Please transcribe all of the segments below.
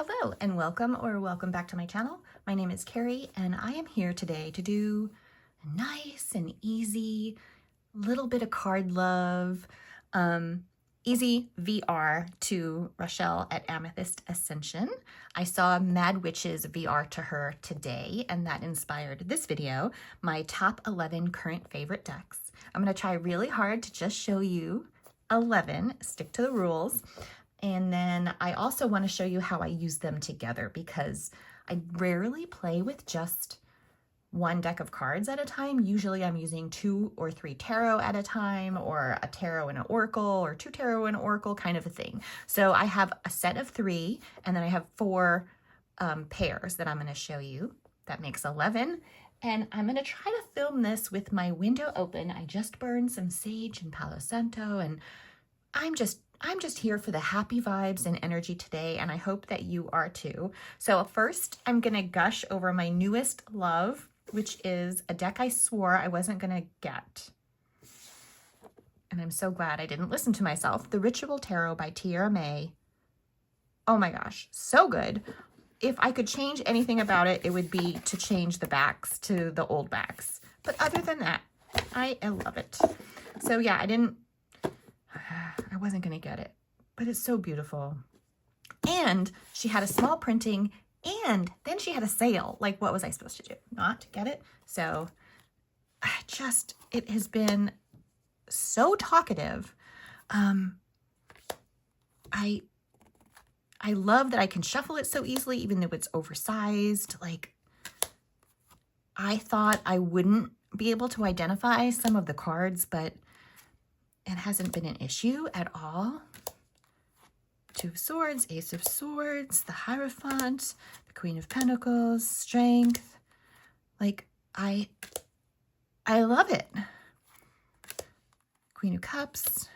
Hello and welcome back to my channel. My name is Carrie and I am here today to do a nice and easy little bit of card love, easy VR to Rachele at Amethyst Ascension. I saw Mad Witch's VR to her today and that inspired this video, my top 11 current favorite decks. I'm going to try really hard to just show you 11, stick to the rules. And then I also want to show you how I use them together because I rarely play with just one deck of cards at a time. Usually I'm using 2 or 3 tarot at a time, or a tarot and an oracle, or 2 tarot and an oracle, kind of a thing. So I have a set of 3, and then I have 4 pairs that I'm going to show you. That makes 11. And I'm going to try to film this with my window open. I just burned some sage and Palo Santo, and I'm just here for the happy vibes and energy today, and I hope that you are too. So first, I'm going to gush over my newest love, which is a deck I swore I wasn't going to get. And I'm so glad I didn't listen to myself. The Ritual Tarot by Tierra May. Oh my gosh, so good. If I could change anything about it, it would be to change the backs to the old backs. But other than that, I love it. So yeah, I wasn't going to get it, but it's so beautiful. And she had a small printing, and then she had a sale. Like, what was I supposed to do? Not get it? So it has been so talkative. I love that I can shuffle it so easily, even though it's oversized. Like, I thought I wouldn't be able to identify some of the cards, but it hasn't been an issue at all. 2 of Swords, Ace of Swords, the Hierophant, the Queen of Pentacles, Strength. Like, I love it. Queen of Cups.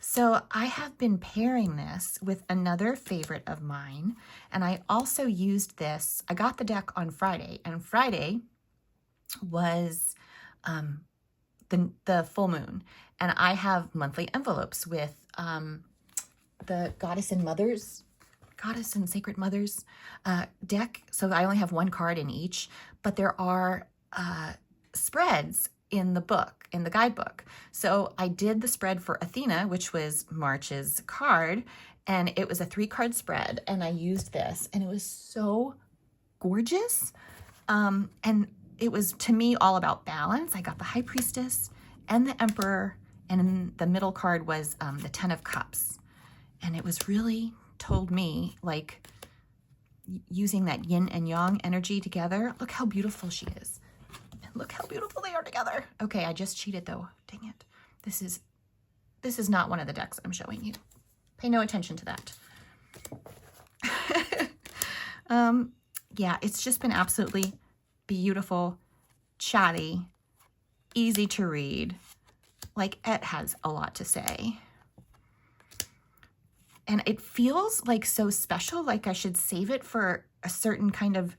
So I have been pairing this with another favorite of mine, and I also used this. I got the deck on Friday, and Friday was the full moon, and I have monthly envelopes with the Goddess and Sacred Mothers deck. So I only have 1 card in each, but there are spreads in the book, in the guidebook. So I did the spread for Athena, which was March's card, and it was a 3-card spread, and I used this, and it was so gorgeous. And it was, to me, all about balance. I got the High Priestess and the Emperor, and in the middle card was the 10 of Cups. And it was really told me, like, using that yin and yang energy together. Look how beautiful she is. And look how beautiful they are together. Okay, I just cheated though. Dang it. This is not one of the decks I'm showing you. Pay no attention to that. Yeah, it's just been absolutely beautiful, chatty, easy to read. Like, it has a lot to say. And it feels like so special, like I should save it for a certain kind of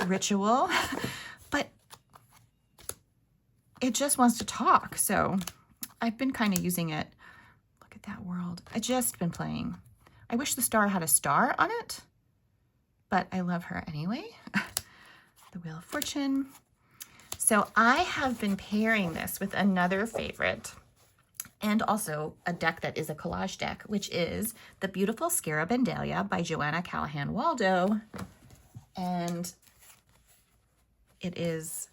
ritual, but it just wants to talk. So I've been kind of using it. Look at that world. I've just been playing. I wish the star had a star on it, but I love her anyway. The Wheel of Fortune. So I have been pairing this with another favorite, and also a deck that is a collage deck, which is the beautiful Scarab and Dahlia by Joanna Callahan Waldo. And it is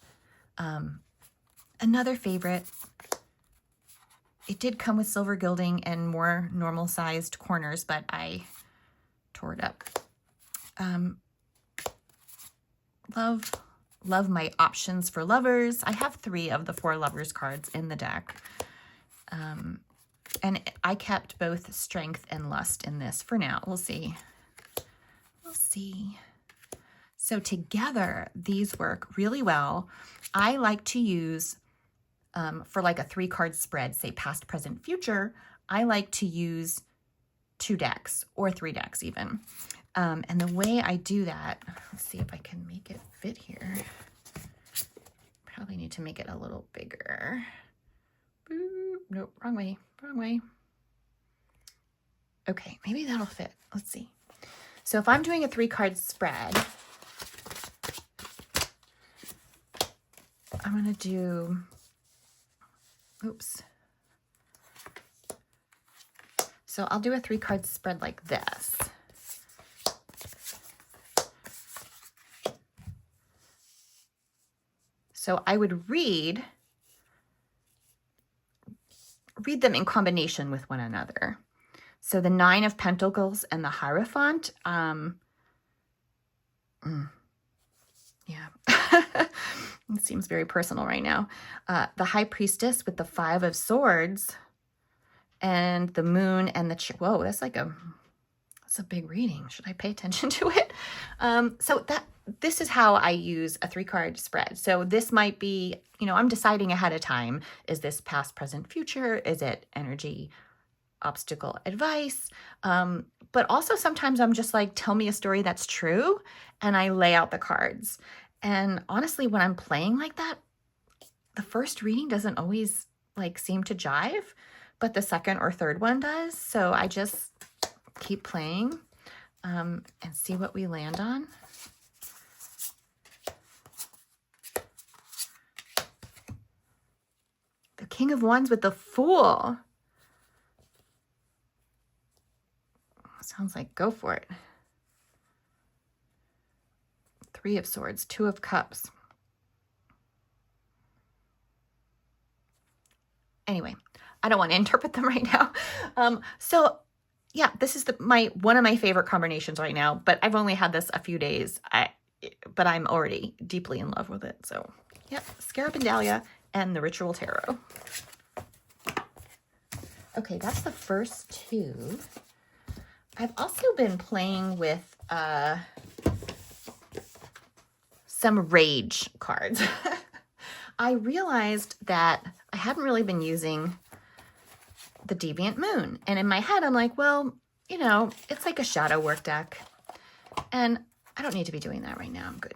another favorite. It did come with silver gilding and more normal sized corners, but I tore it up. Love my options for lovers. I have 3 of the 4 lovers cards in the deck. And I kept both strength and lust in this for now. We'll see. We'll see. So together, these work really well. I like to use, for like a 3-card spread, say past, present, future, I like to use 2 decks or 3 decks even. And the way I do that, let's see if I can make it fit here. Probably need to make it a little bigger. Boop, nope, wrong way, wrong way. Okay, maybe that'll fit. Let's see. So if I'm doing a 3-card spread, I'm going to do, oops. So I'll do a 3-card spread like this. So I would read them in combination with one another. So the 9 of Pentacles and the Hierophant, yeah, it seems very personal right now. The High Priestess with the 5 of Swords and the Moon and the, whoa, that's a big reading. Should I pay attention to it? So this is how I use a 3-card spread. So this might be, you know, I'm deciding ahead of time. Is this past, present, future? Is it energy, obstacle, advice? But also sometimes I'm just like, tell me a story that's true. And I lay out the cards. And honestly, when I'm playing like that, the first reading doesn't always like seem to jive, but the second or third one does. So I just keep playing and see what we land on. The King of Wands with the Fool. Sounds like go for it. 3 of Swords, 2 of Cups. Anyway, I don't want to interpret them right now. So yeah, this is one of my favorite combinations right now, but I've only had this a few days. But I'm already deeply in love with it. So yeah, Scarab and Dahlia and the Ritual Tarot. Okay, that's the first 2. I've also been playing with some rage cards. I realized that I hadn't really been using the Deviant Moon. And in my head, I'm like, well, you know, it's like a shadow work deck. And I don't need to be doing that right now. I'm good.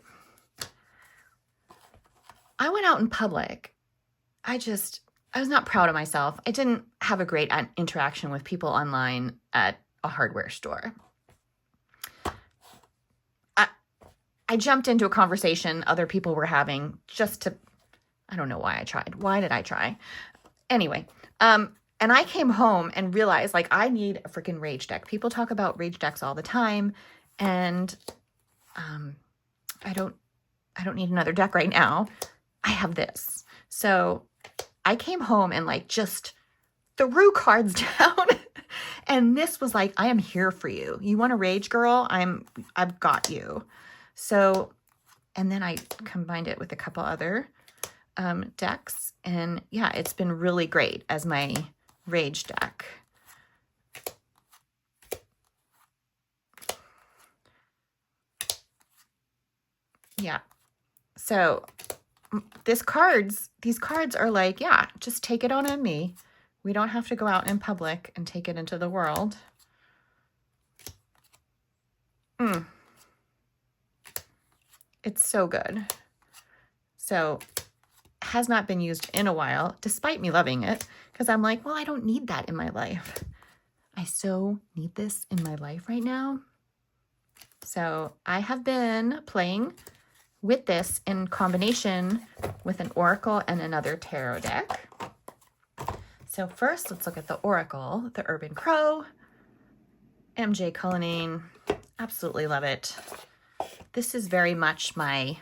I went out in public. I was not proud of myself. I didn't have a great interaction with people online at a hardware store. I jumped into a conversation other people were having just to, I don't know why I tried. Why did I try? Anyway, and I came home and realized like I need a freaking rage deck. People talk about rage decks all the time, and I don't need another deck right now. I have this. So I came home and like just threw cards down. And this was like, I am here for you. You want a rage, girl? I've got you. So, and then I combined it with a couple other decks. And yeah, it's been really great as my rage deck. Yeah. So these cards are like, yeah, just take it on me. We don't have to go out in public and take it into the world. It's so good. So has not been used in a while, despite me loving it, because I'm like, well, I don't need that in my life. I so need this in my life right now. So I have been playing with this in combination with an Oracle and another tarot deck. So first, let's look at the Oracle, the Urban Crow, MJ Cullinane. Absolutely love it. This is very much the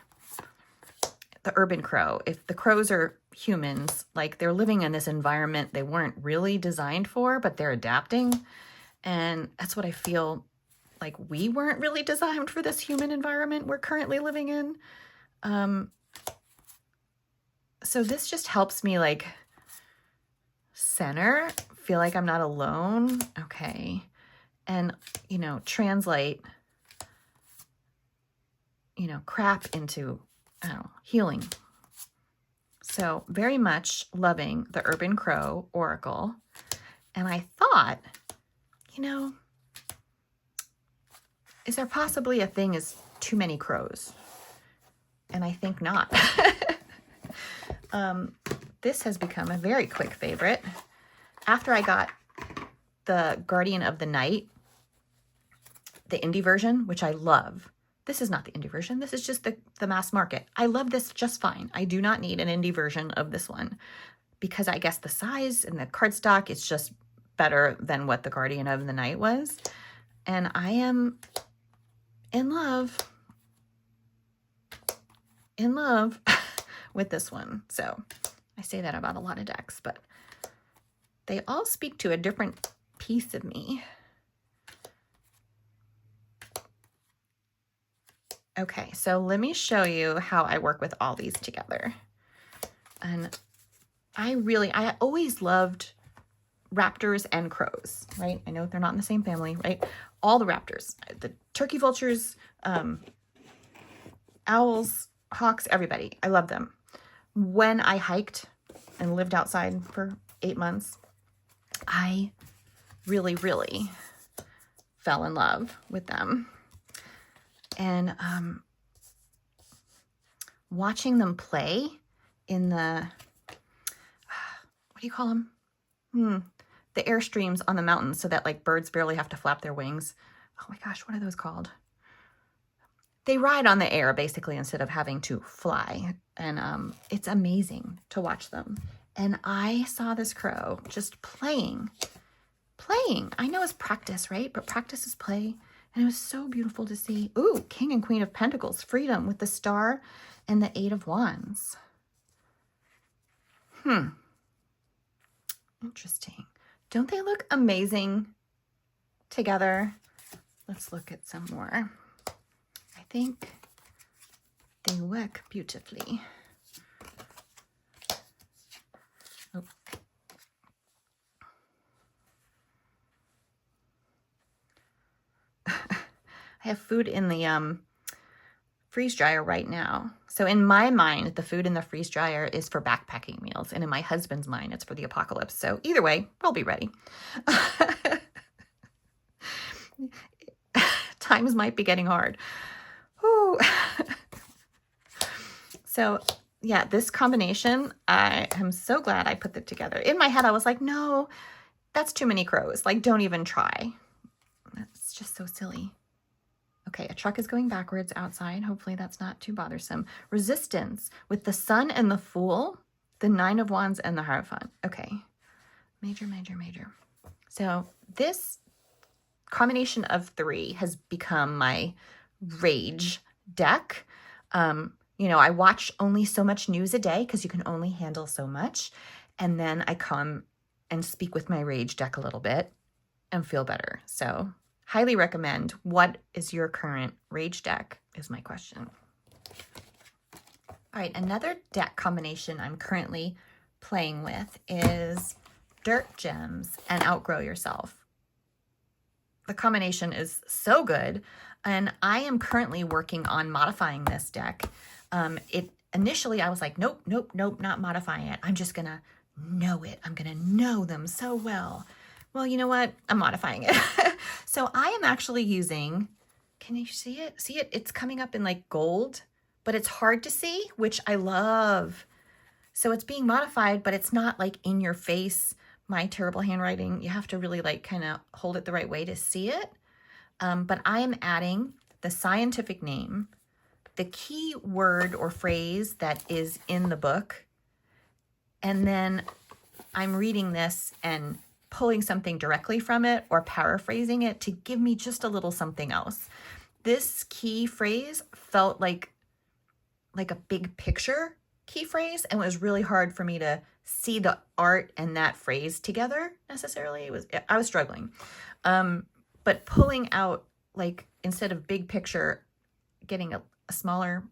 Urban Crow. If the crows are humans, like they're living in this environment they weren't really designed for, but they're adapting. And that's what I feel like we weren't really designed for this human environment we're currently living in. So this just helps me like center, feel like I'm not alone. Okay. And, you know, translate, you know, crap into, I don't know, healing. So very much loving the Urban Crow Oracle. And I thought, you know, is there possibly a thing as too many crows? And I think not. This has become a very quick favorite. After I got the Guardian of the Night, the indie version, which I love. This is not the indie version. This is just the mass market. I love this just fine. I do not need an indie version of this one because I guess the size and the cardstock is just better than what the Guardian of the Night was. And I am in love with this one. So I say that about a lot of decks, but they all speak to a different piece of me. Okay, so let me show you how I work with all these together. And I always loved raptors and crows, right? I know they're not in the same family, right? All the raptors, the turkey vultures, owls, hawks, everybody. I love them. When I hiked and lived outside for 8 months, I really, really fell in love with them. And watching them play in the, what do you call them? The airstreams on the mountains so that like birds barely have to flap their wings. Oh my gosh, what are those called? They ride on the air basically instead of having to fly. And it's amazing to watch them. And I saw this crow just playing. I know it's practice, right? But practice is play. And it was so beautiful to see. Ooh, King and Queen of Pentacles, freedom with the star and the 8 of Wands. Interesting. Don't they look amazing together? Let's look at some more. I think they work beautifully. Oh. I have food in the freeze dryer right now. So in my mind, the food in the freeze dryer is for backpacking meals. And in my husband's mind, it's for the apocalypse. So either way, we'll be ready. Times might be getting hard. So yeah, this combination, I am so glad I put it together. In my head, I was like, no, that's too many crows. Like, don't even try. That's just so silly. Okay, a truck is going backwards outside. Hopefully that's not too bothersome. Resistance with the Sun and the Fool, the 9 of Wands and the Hierophant. Okay, major. So this combination of 3 has become my rage deck. You know, I watch only so much news a day because you can only handle so much. And then I come and speak with my rage deck a little bit and feel better. So highly recommend. What is your current rage deck is my question. All right, another deck combination I'm currently playing with is Dirt Gems and Outgrow Yourself. The combination is so good, and I am currently working on modifying this deck. Initially I was like, nope, not modifying it. I'm just gonna know it. I'm gonna know them so well. Well, you know what? I'm modifying it. So I am actually using, can you see it? See it? It's coming up in like gold, but it's hard to see, which I love. So it's being modified, but it's not like in your face, my terrible handwriting. You have to really like kind of hold it the right way to see it. But I am adding the scientific name, the key word or phrase that is in the book. And then I'm reading this and pulling something directly from it or paraphrasing it to give me just a little something else. This key phrase felt like a big picture key phrase, and it was really hard for me to see the art and that phrase together necessarily. I was struggling. But pulling out, like, instead of big picture, getting a smaller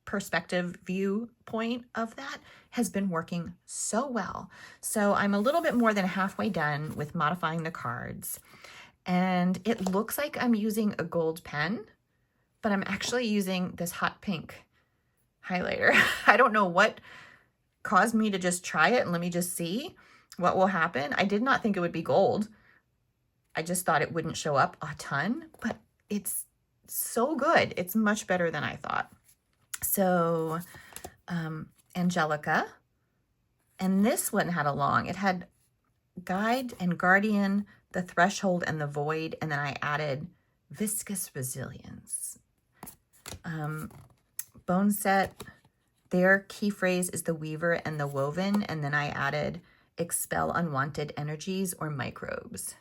perspective viewpoint of that has been working so well. So I'm a little bit more than halfway done with modifying the cards. And it looks like I'm using a gold pen, but I'm actually using this hot pink highlighter. I don't know what caused me to just try it, and let me just see what will happen. I did not think it would be gold. I just thought it wouldn't show up a ton, but it's so good. It's much better than I thought. So Angelica, and this one had it had Guide and Guardian, the Threshold and the Void, and then I added Viscous Resilience. Bone Set, their key phrase is the weaver and the woven, and then I added expel unwanted energies or microbes.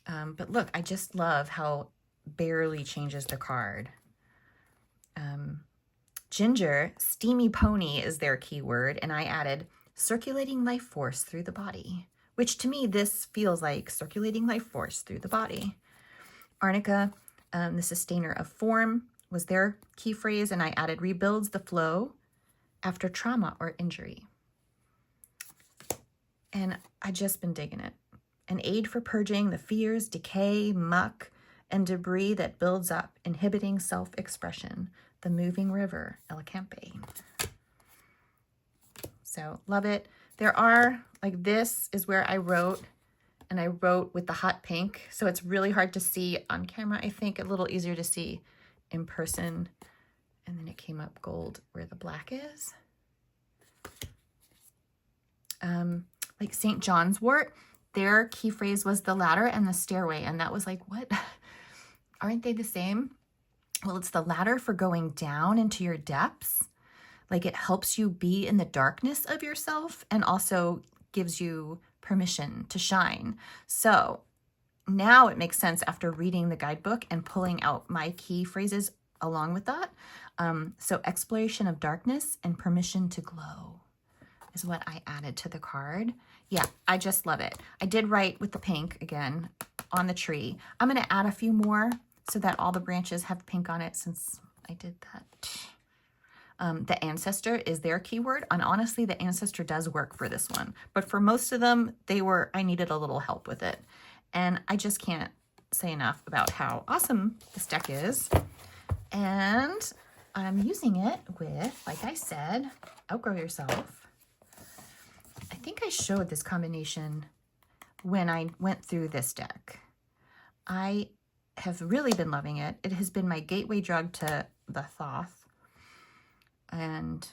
But look, I just love how barely changes the card. Ginger, steamy pony is their keyword, and I added circulating life force through the body, which to me, this feels like circulating life force through the body. Arnica, the sustainer of form, was their key phrase, and I added rebuilds the flow after trauma or injury. And I just been digging it. An aid for purging the fears, decay, muck, and debris that builds up, inhibiting self-expression. The moving river, El Campe. So love it. There are, like, this is where I wrote, and I wrote with the hot pink. So it's really hard to see on camera. I think a little easier to see in person. And then it came up gold where the black is. Like St. John's wort, their key phrase was the ladder and the stairway. And that was like, what? Aren't they the same? Well, it's the ladder for going down into your depths. Like, it helps you be in the darkness of yourself and also gives you permission to shine. So now it makes sense after reading the guidebook and pulling out my key phrases along with that. So exploration of darkness and permission to glow is what I added to the card. Yeah, I just love it. I did write with the pink again on the tree. I'm going to add a few more so that all the branches have pink on it since I did that. The ancestor is their keyword. And honestly, the ancestor does work for this one. But for most of them, I needed a little help with it. And I just can't say enough about how awesome this deck is. And I'm using it with, like I said, Outgrow Yourself. I think I showed this combination when I went through this deck. I have really been loving it. It has been my gateway drug to the Thoth. And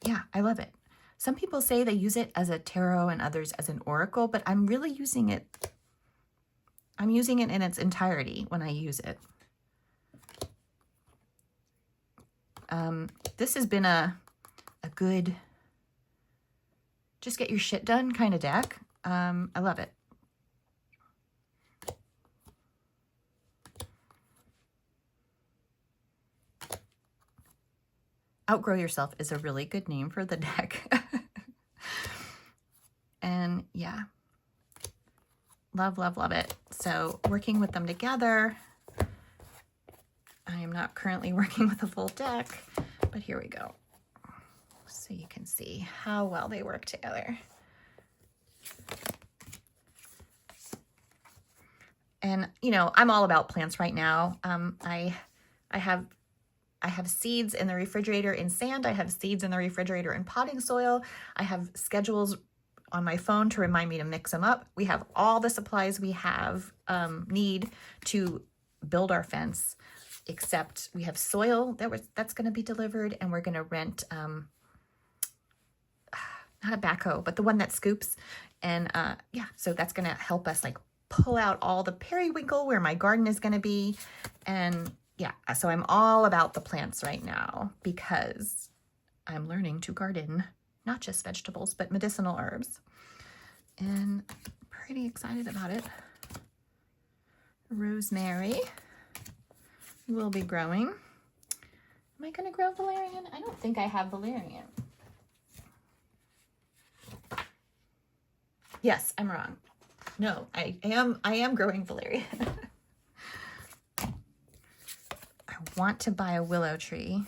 yeah, I love it. Some people say they use it as a tarot and others as an oracle, but I'm really using it. I'm using it in its entirety when I use it. This has been a good, just get your shit done kind of deck. I love it. Outgrow Yourself is a really good name for the deck. And yeah, love, love, love it. So working with them together. I am not currently working with a full deck, but here we go. So you can see how well they work together. And, you know, I'm all about plants right now. I have seeds in the refrigerator in sand. I have seeds in the refrigerator in potting soil. I have schedules on my phone to remind me to mix them up. We have all the supplies we have need to build our fence, except we have soil that's going to be delivered, and we're going to rent not a backhoe, but the one that scoops. And yeah, so that's going to help us like pull out all the periwinkle where my garden is going to be. And yeah, so I'm all about the plants right now because I'm learning to garden, not just vegetables, but medicinal herbs. And pretty excited about it. Rosemary will be growing. Am I going to grow valerian? I don't think I have valerian. Yes, I'm wrong. No, I am growing valerian. I want to buy a willow tree.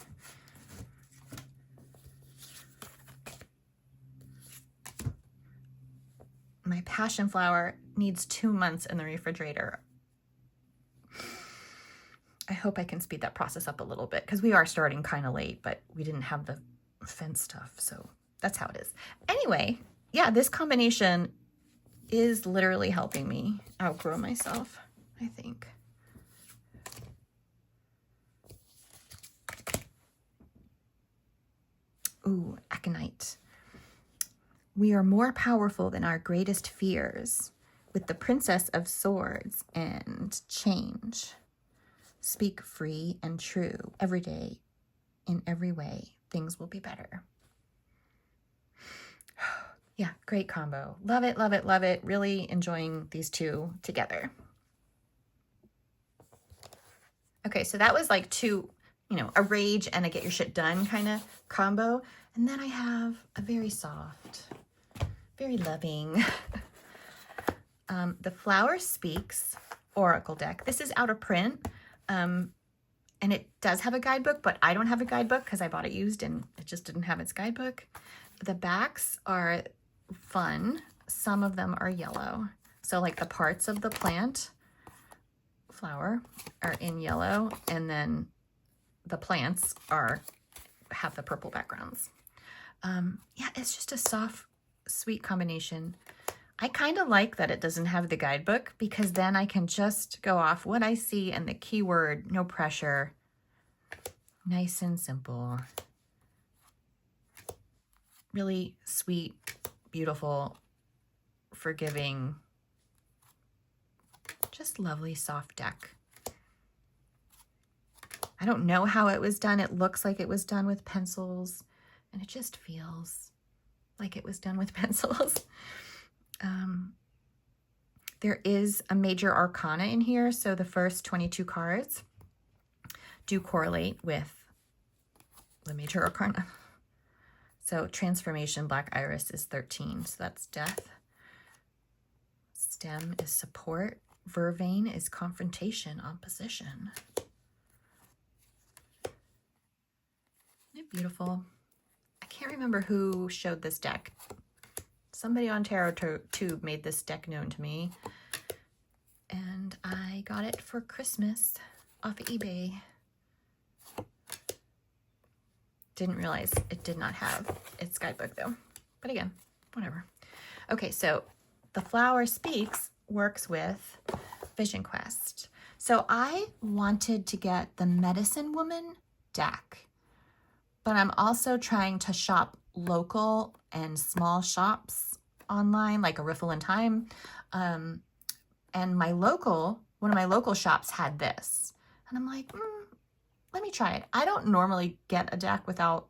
My passion flower needs 2 months in the refrigerator. I hope I can speed that process up a little bit because we are starting kind of late, but we didn't have the fence stuff. So that's how it is. Anyway, yeah, this combination is literally helping me outgrow myself, I think. Ooh, aconite. We are more powerful than our greatest fears. with the Princess of Swords and change. Speak free and true every day. In every way, things will be better. Yeah, great combo. Love it, love it, love it. Really enjoying these two together. Okay, so that was like two, you know, a rage and a get your shit done kind of combo. And then I have a very soft, very loving, the Flower Speaks Oracle deck. This is out of print, and it does have a guidebook, but I don't have a guidebook because I bought it used and it just didn't have its guidebook. The backs are fun. Some of them are yellow. So like the parts of the plant flower are in yellow, and then the plants have the purple backgrounds. Yeah, it's just a soft, sweet combination. I kind of like that it doesn't have the guidebook because then I can just go off what I see and the keyword, no pressure. Nice and simple. Really sweet, beautiful, forgiving, just lovely soft deck. I don't know how it was done. It looks like it was done with pencils, and it just feels like it was done with pencils. There is a major arcana in here, so the first 22 cards do correlate with the major arcana. So transformation, Black Iris is 13, so that's death. Stem is support. Vervain is confrontation, opposition. Isn't it beautiful? I can't remember who showed this deck. Somebody on Tarot Tube made this deck known to me, and I got it for Christmas off of eBay. Didn't realize it did not have its guidebook though, but again, whatever. Okay, so the Flower Speaks works with Vision Quest. So I wanted to get the Medicine Woman deck, but I'm also trying to shop local and small shops online, like a Riffle in Time. And one of my local shops had this. And I'm like, let me try it. I don't normally get a deck without,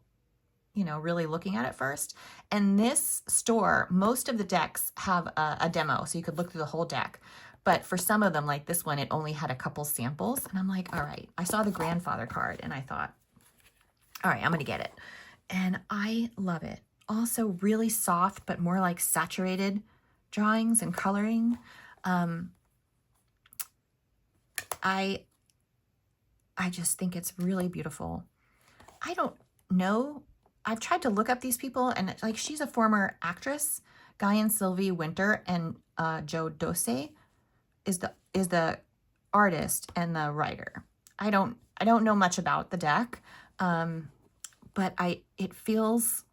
you know, really looking at it first. And this store, most of the decks have a demo, so you could look through the whole deck. But for some of them, like this one, it only had a couple samples. And I'm like, all right. I saw the grandfather card and I thought, all right, I'm going to get it. And I love it. Also really soft, but more like saturated drawings and coloring. I just think it's really beautiful. I don't know. I've tried to look up these people, and like she's a former actress. Guy and Sylvie Winter and Joe Dose is the artist and the writer. I don't know much about the deck, but it feels.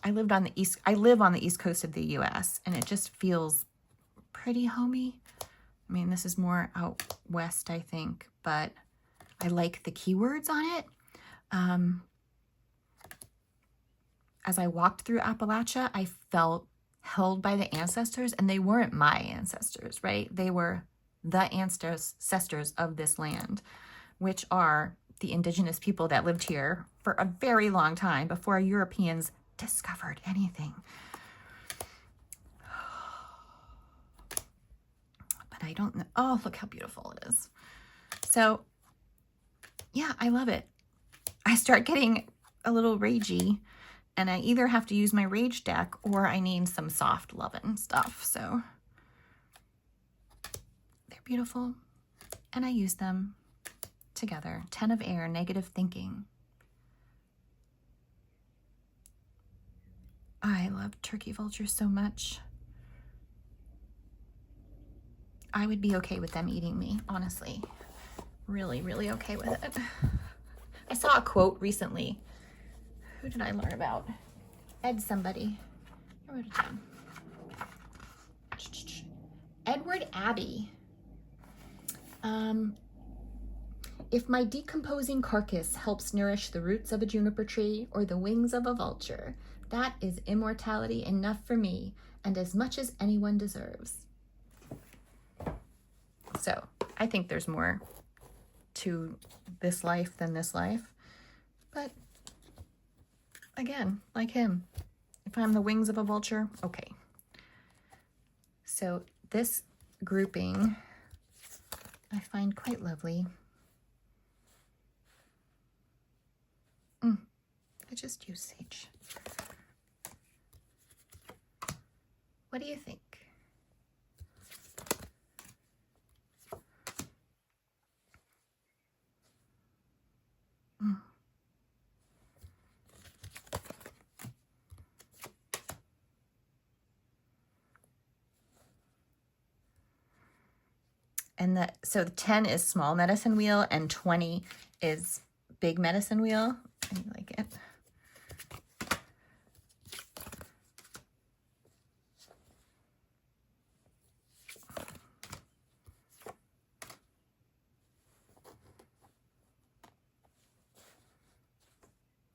I live on the East Coast of the U.S. and it just feels pretty homey. I mean, this is more out west, I think, but I like the keywords on it. As I walked through Appalachia, I felt held by the ancestors, and they weren't my ancestors, right? They were the ancestors of this land, which are the indigenous people that lived here for a very long time before Europeans discovered anything. But I don't know. Oh, look how beautiful it is. So yeah, I love it. I start getting a little ragey, and I either have to use my rage deck or I need some soft lovin' stuff. So they're beautiful, and I use them together. 10 of Air, Negative Thinking. I love turkey vultures so much. I would be okay with them eating me, honestly. Really, really okay with it. I saw a quote recently. Who did I learn about? Ed somebody. I wrote it down. Edward Abbey. If my decomposing carcass helps nourish the roots of a juniper tree or the wings of a vulture, That is immortality enough for me, and as much as anyone deserves. So I think there's more to this life than this life. But again, like him, if I'm the wings of a vulture, okay. So this grouping I find quite lovely. I just use sage. What do you think? And so the 10 is small medicine wheel and 20 is big medicine wheel. I like it.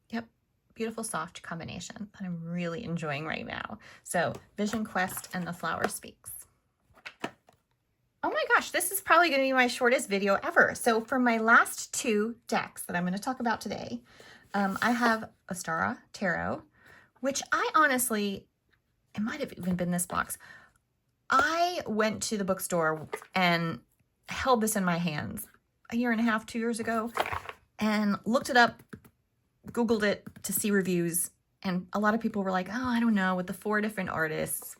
Yep, beautiful soft combination that I'm really enjoying right now. So Vision Quest and the Flower Speaks. Oh my gosh, this is probably going to be my shortest video ever. So for my last two decks that I'm going to talk about today, I have Ostara Tarot, which I honestly, it might have even been this box. I went to the bookstore and held this in my hands a year and a half, 2 years ago, and looked it up, Googled it to see reviews. And a lot of people were like, oh, I don't know, with the 4 different artists,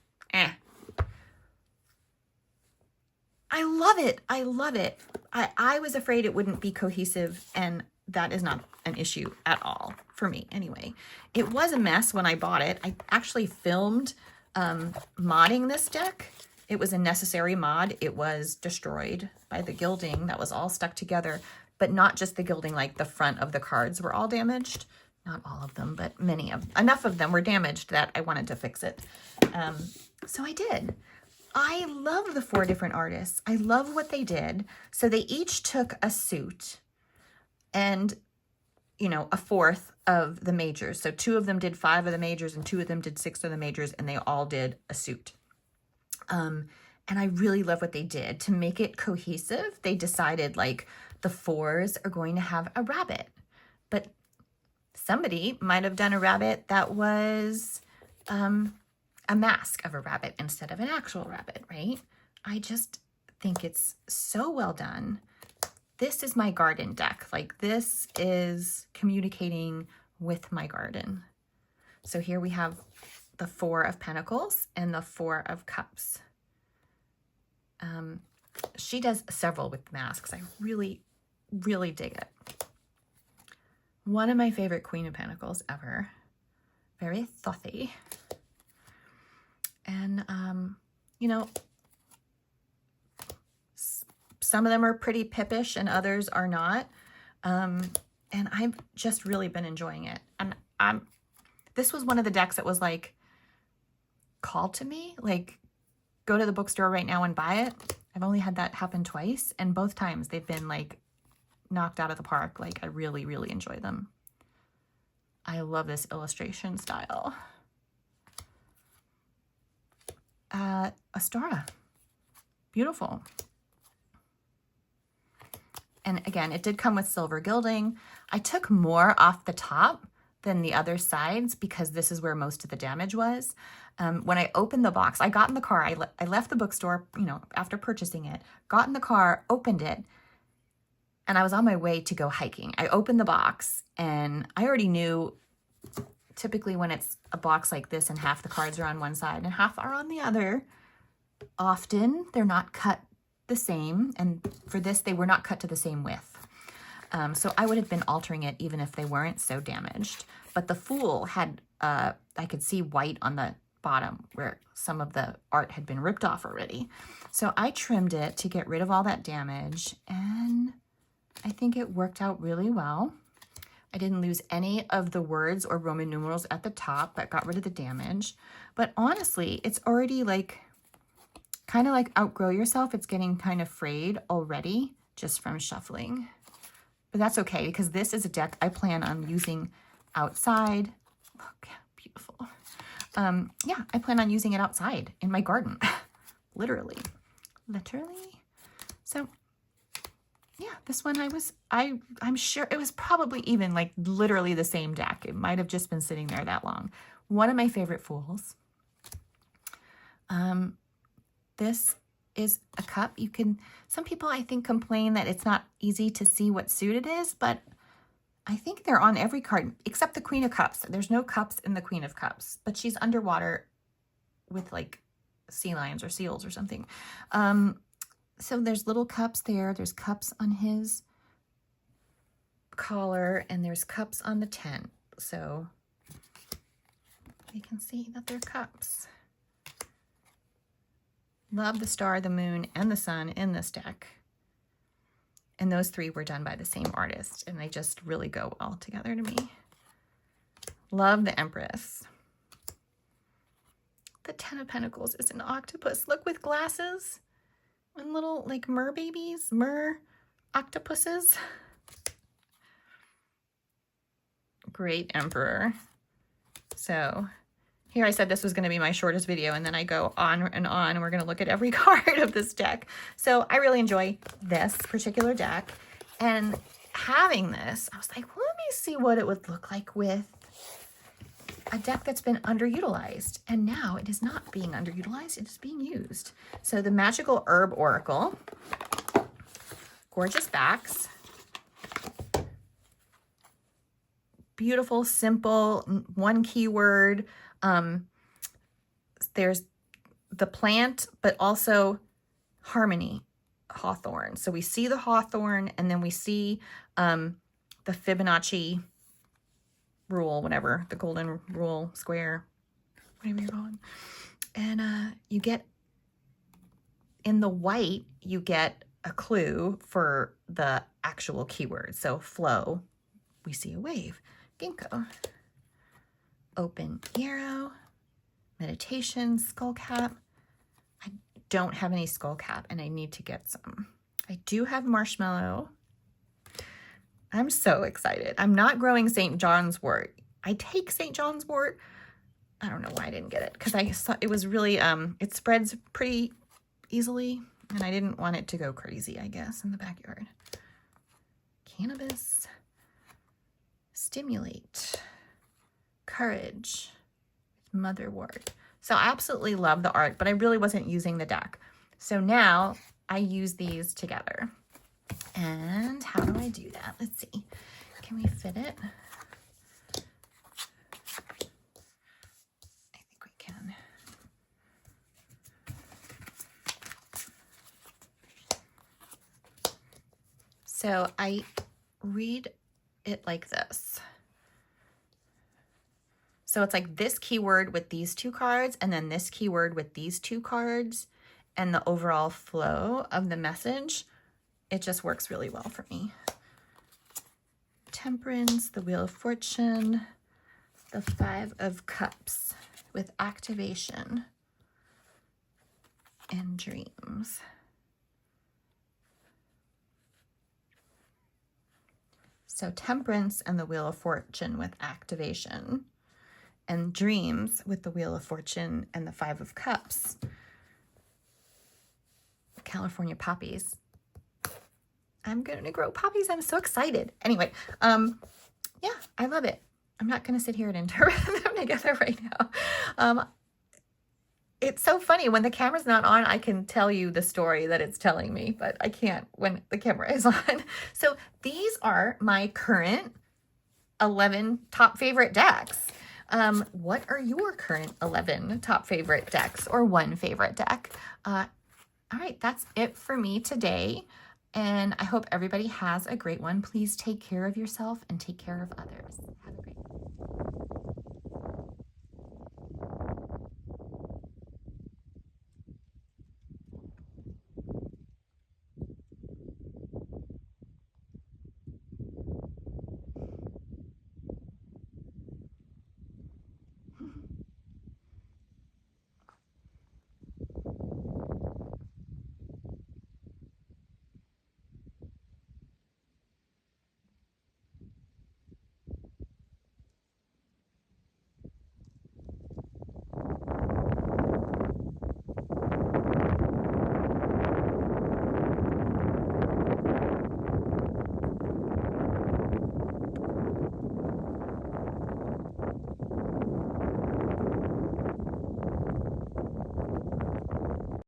I love it. I love it. I was afraid it wouldn't be cohesive, and that is not an issue at all for me anyway. It was a mess when I bought it. I actually filmed modding this deck. It was a necessary mod. It was destroyed by the gilding that was all stuck together, but not just the gilding, like the front of the cards were all damaged. Not all of them, but enough of them were damaged that I wanted to fix it. So I did. I love the 4 different artists. I love what they did. So they each took a suit and, you know, a 4th of the majors. So 2 of them did 5 of the majors and 2 of them did 6 of the majors, and they all did a suit. And I really love what they did. To make it cohesive, they decided like the 4s are going to have a rabbit, but somebody might have done a rabbit that was, a mask of a rabbit instead of an actual rabbit, right? I just think it's so well done. This is my garden deck. Like, this is communicating with my garden. So here we have the 4 of Pentacles and the 4 of Cups. She does several with masks. I really, really dig it. One of my favorite Queen of Pentacles ever. Very thothy. And, you know, some of them are pretty pippish and others are not. And I've just really been enjoying it. And this was one of the decks that was like called to me, like, go to the bookstore right now and buy it. I've only had that happen twice, and both times they've been like knocked out of the park. Like, I really, really enjoy them. I love this illustration style. Ostara. Beautiful. And again, it did come with silver gilding. I took more off the top than the other sides because this is where most of the damage was. When I opened the box, I got in the car. I left the bookstore, you know, after purchasing it, got in the car, opened it, and I was on my way to go hiking. I opened the box, and I already knew typically when it's a box like this and half the cards are on one side and half are on the other, often they're not cut the same. And for this, they were not cut to the same width. So I would have been altering it even if they weren't so damaged. But the Fool had, I could see white on the bottom where some of the art had been ripped off already. So I trimmed it to get rid of all that damage, and I think it worked out really well. I didn't lose any of the words or Roman numerals at the top, but got rid of the damage. But honestly, it's already like, kind of like Outgrow Yourself. It's getting kind of frayed already just from shuffling. But that's okay, because this is a deck I plan on using outside. Look how beautiful. Yeah, I plan on using it outside in my garden. Literally. So yeah, this one I'm sure it was probably even like literally the same deck. It might have just been sitting there that long. One of my favorite fools. This is a cup. Some people I think complain that it's not easy to see what suit it is, but I think they're on every card except the Queen of Cups. There's no cups in the Queen of Cups, but she's underwater with like sea lions or seals or something. So there's little cups there. There's cups on his collar and there's cups on the tent. So you can see that they're cups. Love the star, the moon, and the sun in this deck. And those three were done by the same artist, and they just really go well together to me. Love the Empress. The Ten of Pentacles is an octopus. Look, with glasses and little like mer babies, mer octopuses. Great Emperor. So here I said this was going to be my shortest video, and then I go on and on, and we're going to look at every card of this deck. So I really enjoy this particular deck, and having this, I was like, well, let me see what it would look like with a deck that's been underutilized. And now it is not being underutilized, it is being used. So the Magical Herb Oracle, gorgeous backs. Beautiful, simple, one keyword. There's the plant, but also harmony, hawthorn. So we see the hawthorn, and then we see the Fibonacci rule, whatever, the golden rule, square, whatever you're calling. And you get, in the white, you get a clue for the actual keyword. So flow, we see a wave. Ginkgo. Open arrow, meditation, skull cap. I don't have any skull cap, and I need to get some. I do have marshmallow. I'm so excited. I'm not growing St. John's wort. I take St. John's wort. I don't know why I didn't get it, because I saw it was really, it spreads pretty easily, and I didn't want it to go crazy, I guess, in the backyard. Cannabis. Stimulate. Courage. Motherwort. So I absolutely love the art, but I really wasn't using the deck. So now I use these together. And how do I do that? Let's see. Can we fit it? I think we can. So I read it like this. So it's like this keyword with these two cards, and then this keyword with these two cards, and the overall flow of the message. It just works really well for me. Temperance, the Wheel of Fortune, the Five of Cups with activation and dreams. So Temperance and the Wheel of Fortune with activation, and dreams with the Wheel of Fortune and the Five of Cups. California poppies. I'm going to grow poppies. I'm so excited. Anyway, yeah, I love it. I'm not going to sit here and interpret them together right now. It's so funny. When the camera's not on, I can tell you the story that it's telling me, but I can't when the camera is on. So these are my current 11 top favorite decks. What are your current 11 top favorite decks, or one favorite deck? All right, that's it for me today. And I hope everybody has a great one. Please take care of yourself and take care of others. Have a great one.